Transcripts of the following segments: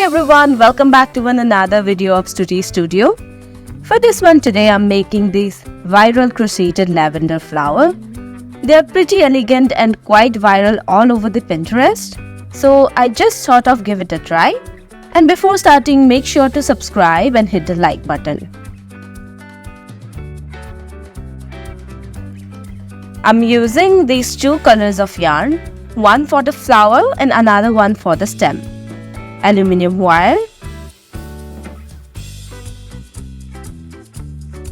Hey everyone, welcome back to another video of Stuti Studio. For this one today I'm making this viral crocheted lavender flower. They are pretty elegant and quite viral all over the Pinterest. So I just thought of give it a try. And before starting, make sure to subscribe and hit the like button. I'm using these two colors of yarn, one for the flower and another one for the stem. Aluminium wire,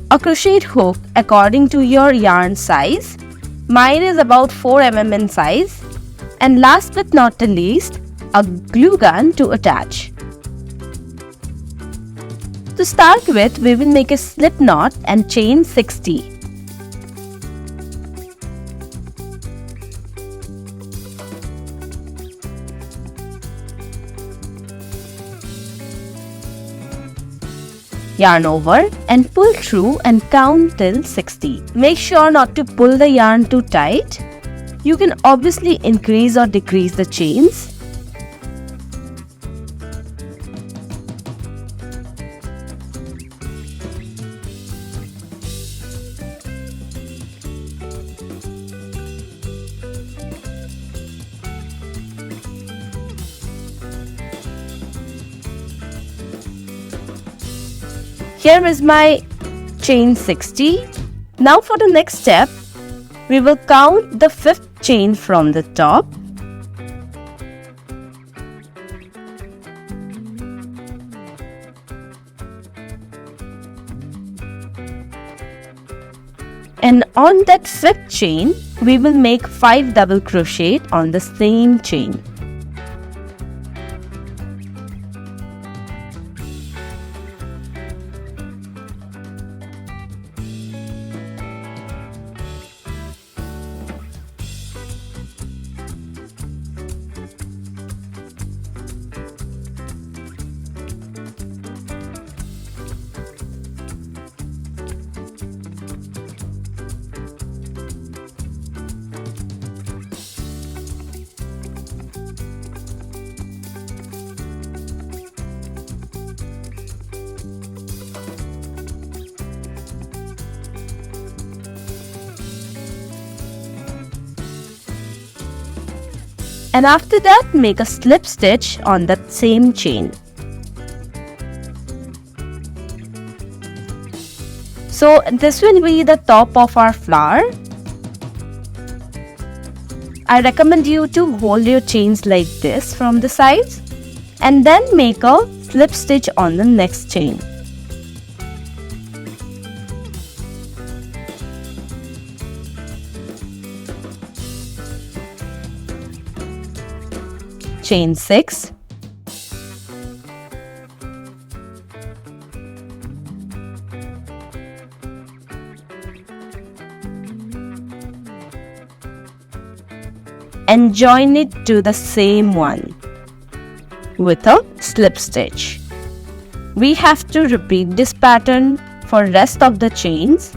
a crochet hook according to your yarn size. Mine is about 4 mm in size. And last but not the least, a glue gun to attach. To start with, we will make a slip knot and chain 60. Yarn over and pull through and count till 60. Make sure not to pull the yarn too tight. You can obviously increase or decrease the chains. Here is my chain 60. Now for the next step, we will count the 5th chain from the top. And on that 5th chain, we will make 5 double crochet on the same chain. And after that, make a slip stitch on that same chain. So this will be the top of our flower. I recommend you to hold your chains like this from the sides and then make a slip stitch on the next chain. Chain 6, and join it to the same one with a slip stitch. We have to repeat this pattern for rest of the chains.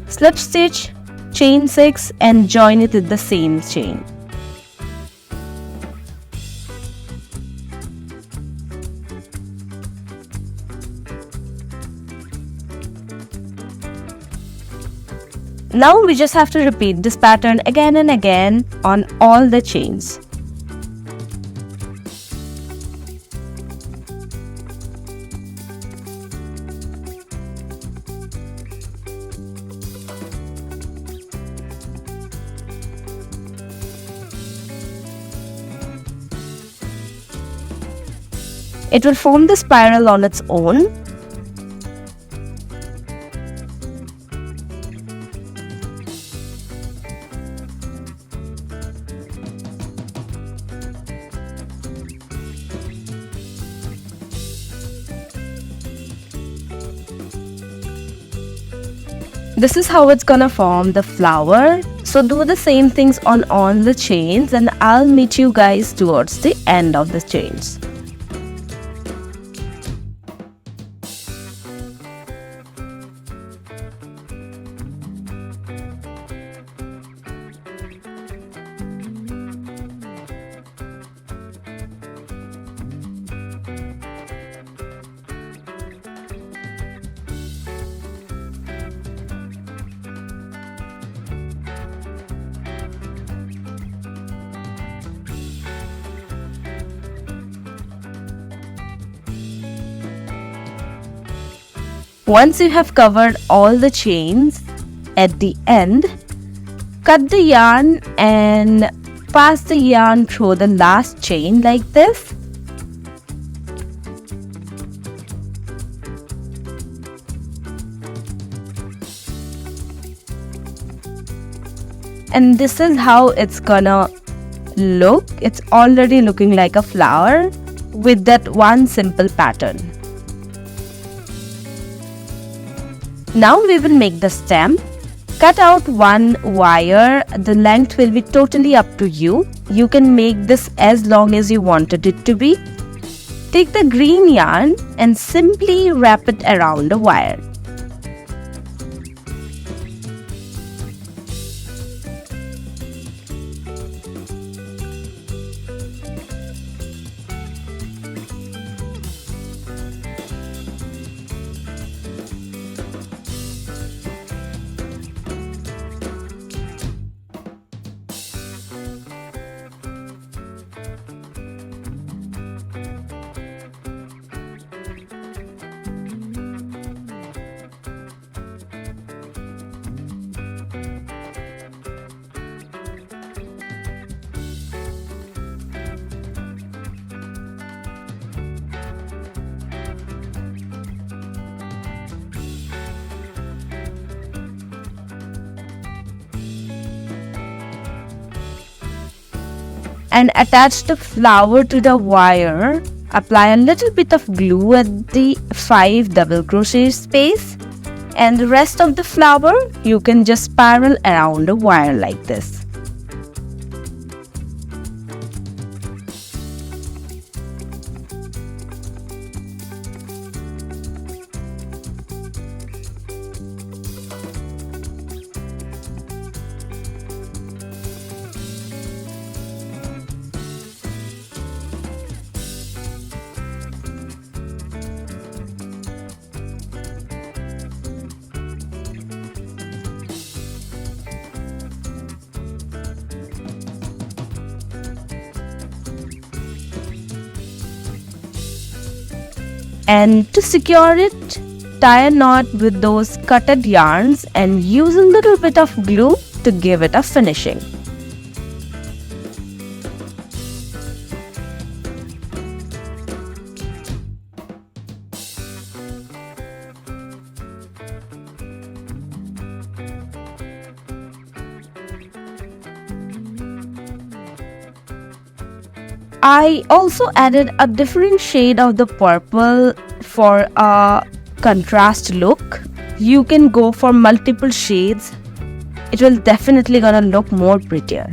Slip stitch, chain 6 and join it with the same chain. Now we just have to repeat this pattern again and again on all the chains. It will form the spiral on its own. This is how it's gonna form the flower. So do the same things on all the chains and I'll meet you guys towards the end of the chains. Once you have covered all the chains, at the end, cut the yarn and pass the yarn through the last chain like this. And this is how it's gonna look. It's already looking like a flower with that one simple pattern. Now we will make the stem. Cut out one wire. The length will be totally up to you. You can make this as long as you wanted it to be. Take the green yarn and simply wrap it around the wire. And attach the flower to the wire. Apply a little bit of glue at the 5 double crochet space, and the rest of the flower you can just spiral around the wire like this. And to secure it, tie a knot with those cutted yarns and use a little bit of glue to give it a finishing. I also added a different shade of the purple for a contrast look. You can go for multiple shades. It will definitely gonna look more prettier.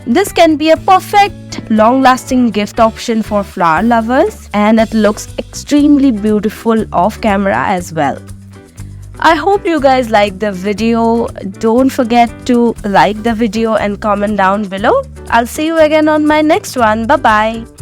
This can be a perfect long-lasting gift option for flower lovers, and it looks extremely beautiful off camera as well. I hope you guys liked the video. Don't forget to like the video and comment down below. I'll see you again on my next one. Bye bye.